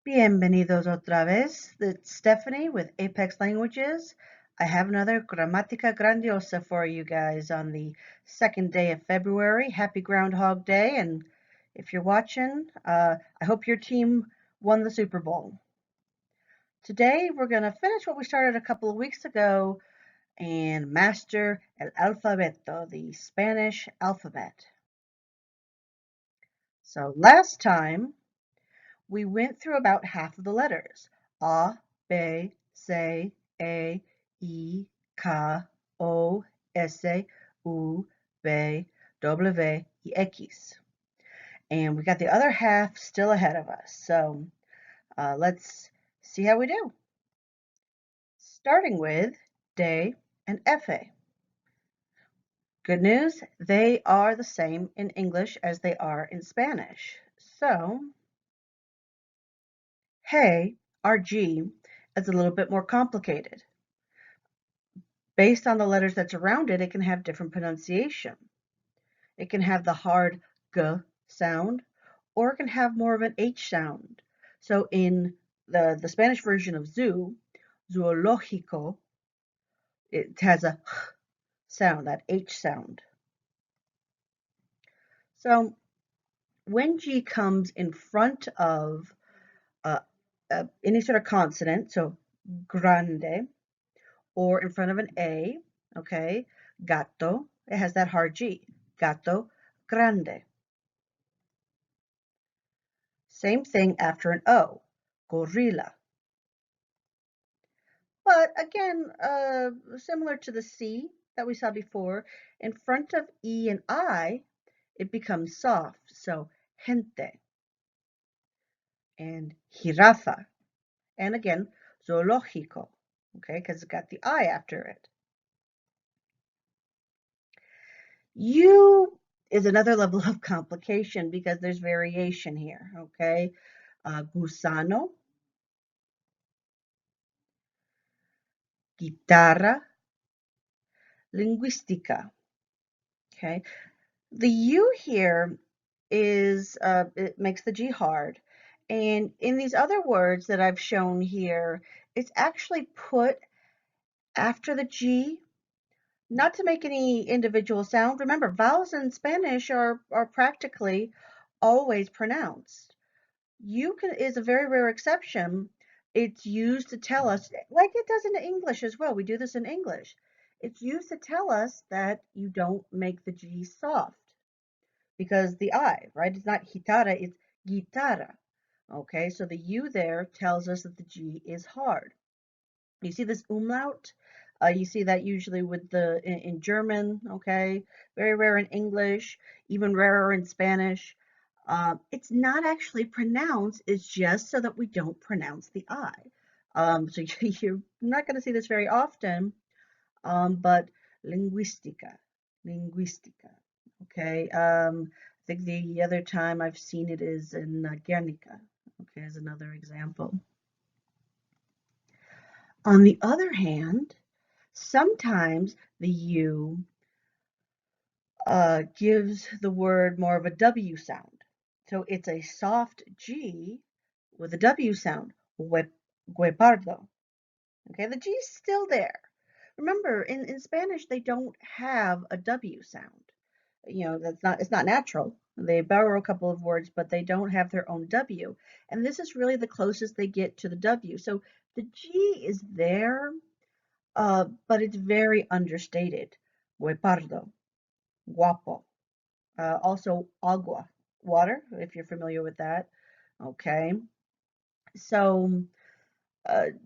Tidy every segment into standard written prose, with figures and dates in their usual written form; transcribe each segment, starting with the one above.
Bienvenidos otra vez. It's Stephanie with Apex Languages. I have another Gramática Grandiosa for you guys on the second day of February. Happy Groundhog Day. And if you're watching, I hope your team won the Super Bowl. Today, we're going to finish what we started a couple of weeks ago and master el alfabeto, the Spanish alphabet. So last time, we went through about half of the letters. A, B, C, E, I, K, O, S, U, V, W, y X. And we got the other half still ahead of us. So let's see how we do. Starting with D and F. Good news, they are the same in English as they are in Spanish. So, hey, our G is a little bit more complicated. Based on the letters that's around it, it can have different pronunciation. It can have the hard G sound, or it can have more of an H sound. So in the Spanish version of zoo, zoológico, it has a H sound, that H sound. So when G comes in front of any sort of consonant, so grande, or in front of an A, okay, gato, it has that hard G, gato grande. Same thing after an O, gorilla. But again, similar to the C that we saw before, in front of E and I, it becomes soft, so gente. And jirafa. And again, zoológico, okay, because it's got the I after it. U is another level of complication because there's variation here, okay? Gusano, guitarra, linguística, okay? The U here is, it makes the G hard. And in these other words that I've shown here, it's actually put after the G, not to make any individual sound. Remember, vowels in Spanish are practically always pronounced. U is a very rare exception. It's used to tell us, like it does in English as well. We do this in English. It's used to tell us that you don't make the G soft because the I, right? It's not guitarra, it's guitarra. Okay, so the U there tells us that the G is hard. You see this umlaut? You see that usually with in German, okay? Very rare in English, even rarer in Spanish. It's not actually pronounced, it's just so that we don't pronounce the I. So you're not going to see this very often, but linguística, linguística, okay? I think the other time I've seen it is in Guernica, okay, as another example. On the other hand, sometimes the U gives the word more of a W sound. So it's a soft G with a W sound, guepardo. Okay, the G is still there. Remember, in Spanish, they don't have a W sound. You know, it's not natural. They borrow a couple of words, but they don't have their own W. And this is really the closest they get to the W. So the G is there, but it's very understated. Guepardo, guapo. Also agua, water, if you're familiar with that. Okay. So,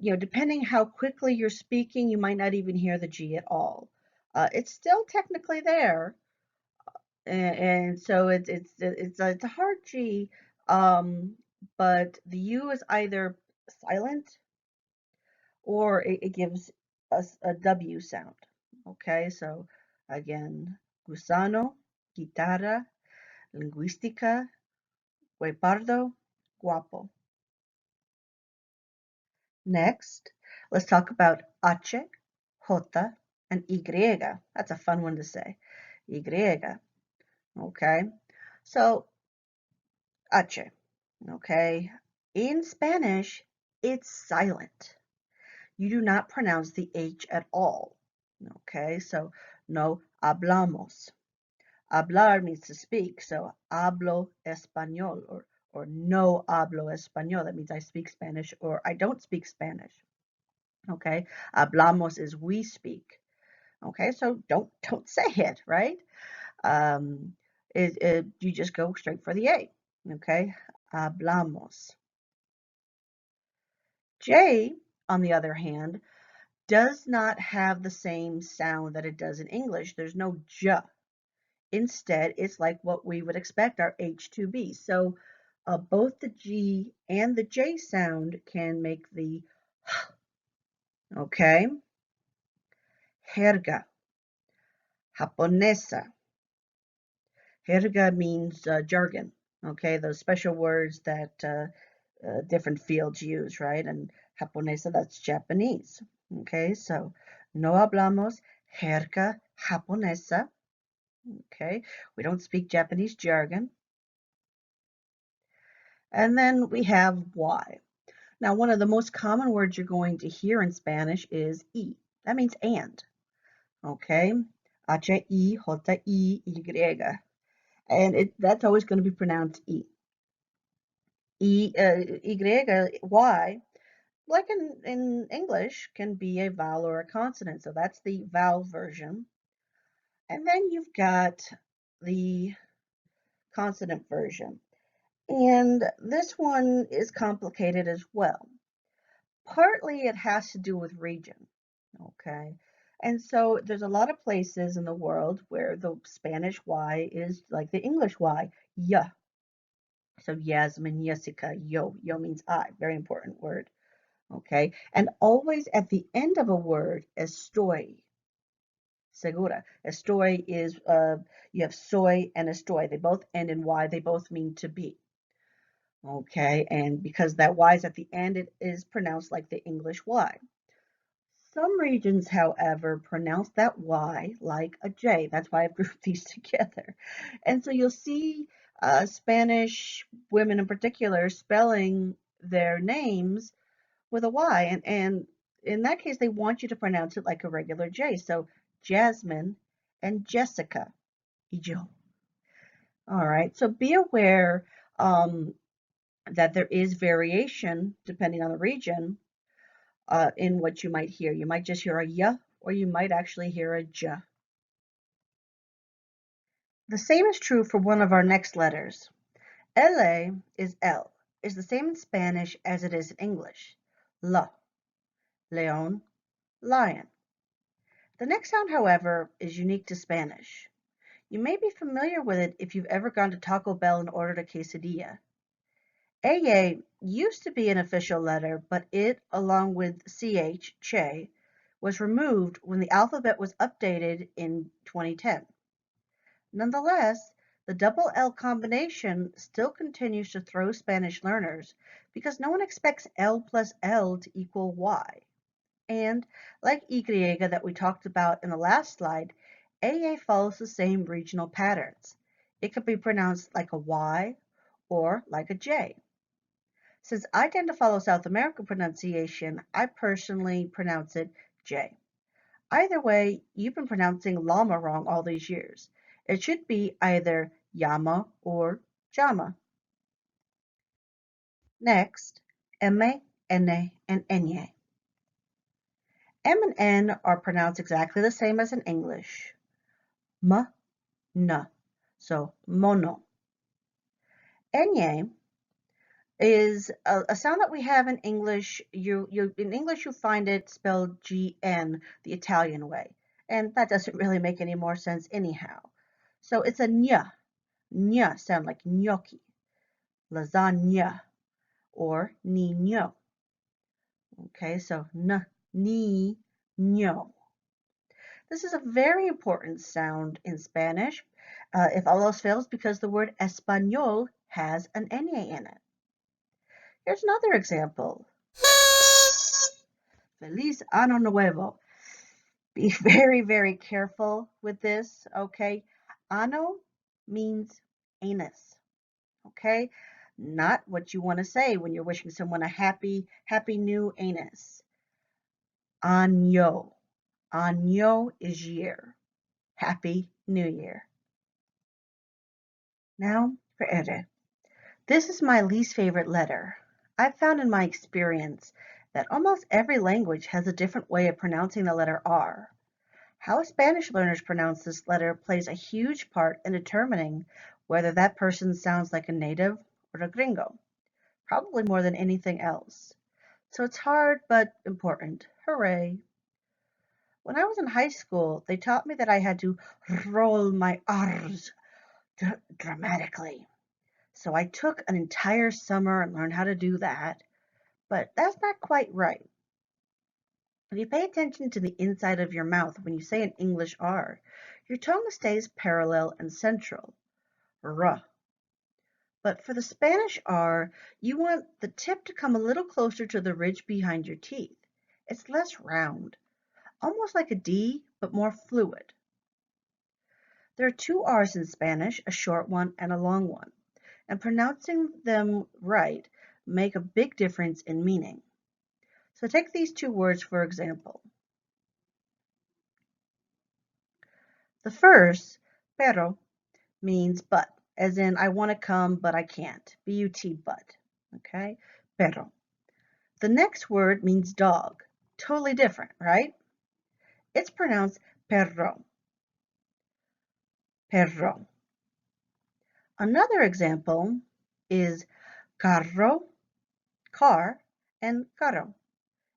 you know, depending how quickly you're speaking, you might not even hear the G at all. It's still technically there, and so it's a hard G, but the U is either silent or it gives us a W sound. Okay, so again, gusano, guitarra, linguística, guepardo, guapo. Next, let's talk about H, J, and Y. That's a fun one to say. Y. Okay, so H. Okay, In Spanish, it's silent. You do not pronounce the H at all. Okay, so no hablamos. Hablar means to speak, so hablo español or no hablo español. That means I speak Spanish or I don't speak Spanish. Okay, hablamos is we speak. Okay, so don't say it, right? Um, you just go straight for the A. Okay, hablamos. J, on the other hand, does not have the same sound that it does in English. There's no J. Instead, it's like what we would expect our H to be. So both the G and the J sound can make the H. Okay, jerga, japonesa. Jerga means jargon. Okay, those special words that different fields use, right? And japonesa, that's Japanese. Okay, so no hablamos jerga japonesa. Okay, we don't speak Japanese jargon. And then we have Y. Now, one of the most common words you're going to hear in Spanish is y. That means and. Okay, H-I-J-I-Y. And that's always going to be pronounced y. Y, like in English, can be a vowel or a consonant. So that's the vowel version. And then you've got the consonant version. And this one is complicated as well. Partly it has to do with region, okay? And so there's a lot of places in the world where the Spanish Y is like the English Y, yeah. So Yasmin, Jessica, yo means I, very important word, okay? And always at the end of a word, estoy, segura. Estoy is, you have soy and estoy. They both end in Y, they both mean to be. Okay, and because that Y is at the end, it is pronounced like the English Y. Some regions, however, pronounce that Y like a J. That's why I've grouped these together. And so you'll see Spanish women in particular spelling their names with a Y. And in that case, they want you to pronounce it like a regular J. So Jasmine and Jessica. Ijo. All right, so be aware that there is variation depending on the region in what you might hear. You might just hear a y, or you might actually hear a j. The same is true for one of our next letters. L is L, is the same in Spanish as it is in English. La, leon, lion. The next sound, however, is unique to Spanish. You may be familiar with it if you've ever gone to Taco Bell and ordered a quesadilla. AA used to be an official letter, but it, along with CH, che, was removed when the alphabet was updated in 2010. Nonetheless, the double L combination still continues to throw Spanish learners because no one expects L plus L to equal Y. And, like Y that we talked about in the last slide, AA follows the same regional patterns. It could be pronounced like a Y or like a J. Since I tend to follow South American pronunciation, I personally pronounce it J. Either way, you've been pronouncing llama wrong all these years. It should be either llama or llama. Next, M, N, and Ñ. M and N are pronounced exactly the same as in English. M, N. So, mono. Ñ is a sound that we have in English. In English you find it spelled GN, the Italian way, and that doesn't really make any more sense anyhow. So it's a ñ. Ñ sound like gnocchi, lasagna, or niño. Okay, so n, ni, ño. This is a very important sound in Spanish, if all else fails, because the word español has an ñ in it. Here's another example. Feliz Año Nuevo. Be very, very careful with this, okay? Ano means anus, okay? not what you want to say when you're wishing someone a happy, happy new anus. Año. Año is year. Happy New Year. Now for ere. This is my least favorite letter. I've found in my experience that almost every language has a different way of pronouncing the letter R. How Spanish learners pronounce this letter plays a huge part in determining whether that person sounds like a native or a gringo, probably more than anything else. So it's hard but important. Hooray! When I was in high school, they taught me that I had to roll my R's dramatically. So I took an entire summer and learned how to do that, but that's not quite right. If you pay attention to the inside of your mouth when you say an English R, your tongue stays parallel and central. R. But for the Spanish R, you want the tip to come a little closer to the ridge behind your teeth. It's less round, almost like a D, but more fluid. There are two R's in Spanish, a short one and a long one, and pronouncing them right make a big difference in meaning. So take these two words for example. The first, pero, means but, as in I want to come but I can't. B-U-T, but. Okay? Pero. The next word means dog. Totally different, right? It's pronounced perro. Perro. Another example is carro, car, and caro,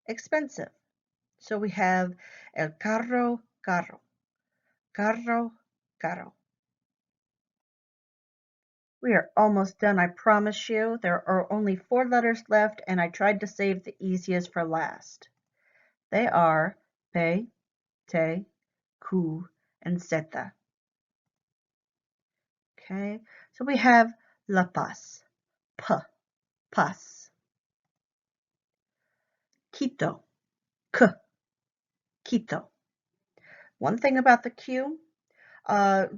expensive. So we have el carro, carro, carro, caro. We are almost done, I promise you. There are only 4 letters left, and I tried to save the easiest for last. They are pe, te, ku, and zeta. Okay, so we have La Paz, p, pas. Quito, k, Quito. One thing about the Q,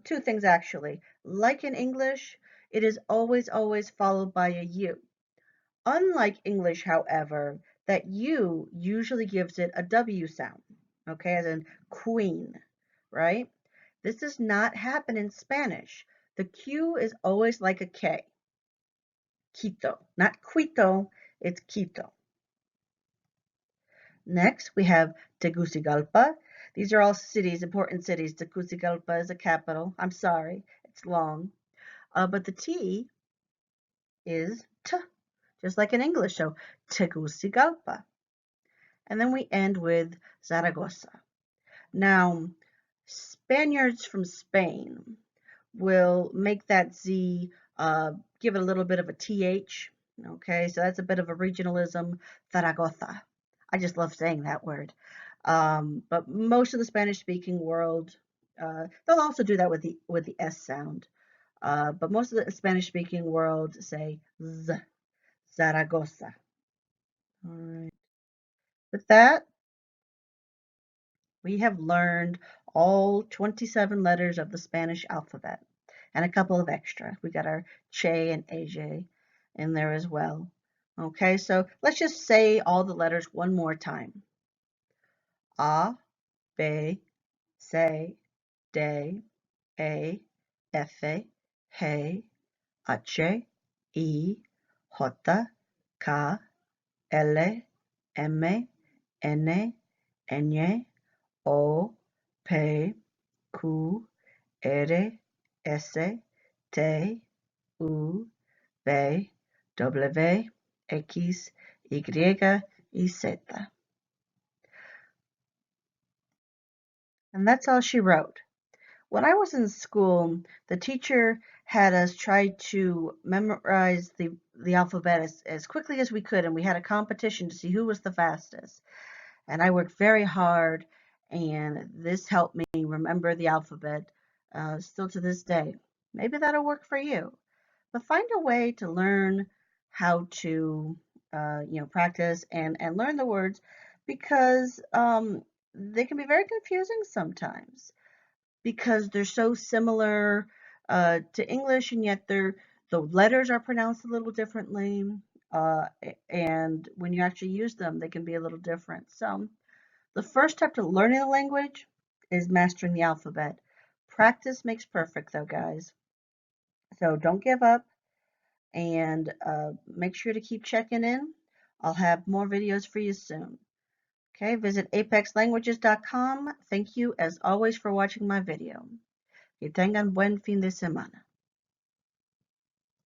two things actually. Like in English, it is always followed by a U. Unlike English, however, that U usually gives it a W sound, okay, as in queen, right? This does not happen in Spanish. The Q is always like a K. Quito, not Quito, it's Quito. Next, we have Tegucigalpa. These are all cities, important cities. Tegucigalpa is a capital. I'm sorry, it's long. But the T is T, just like in English. So Tegucigalpa. And then we end with Zaragoza. Now, Spaniards from Spain will make that Z, give it a little bit of a TH. Okay, so that's a bit of a regionalism. Zaragoza. I just love saying that word. But most of the Spanish-speaking world, they'll also do that with the S sound. But most of the Spanish-speaking world say Z, Zaragoza. All right. With that, we have learned all 27 letters of the Spanish alphabet and a couple of extra. We got our Che and AJ in there as well. Okay, so let's just say all the letters one more time. A, B, C, D, E, F, G, H, I, J, K, L, M, N, Ñ, O, P, Q, R, S, T, U, V, W, X, Y, y Z. And that's all she wrote. When I was in school, the teacher had us try to memorize the alphabet as quickly as we could, and we had a competition to see who was the fastest. And I worked very hard, and this helped me remember the alphabet still to this day. Maybe that'll work for you. But find a way to learn how to, practice and learn the words because they can be very confusing sometimes because they're so similar to English and yet The letters are pronounced a little differently, and when you actually use them, they can be a little different. So the first step to learning a language is mastering the alphabet. Practice makes perfect, though, guys. So don't give up, and make sure to keep checking in. I'll have more videos for you soon. Okay, visit apexlanguages.com. Thank you, as always, for watching my video. Que tengan buen fin de semana.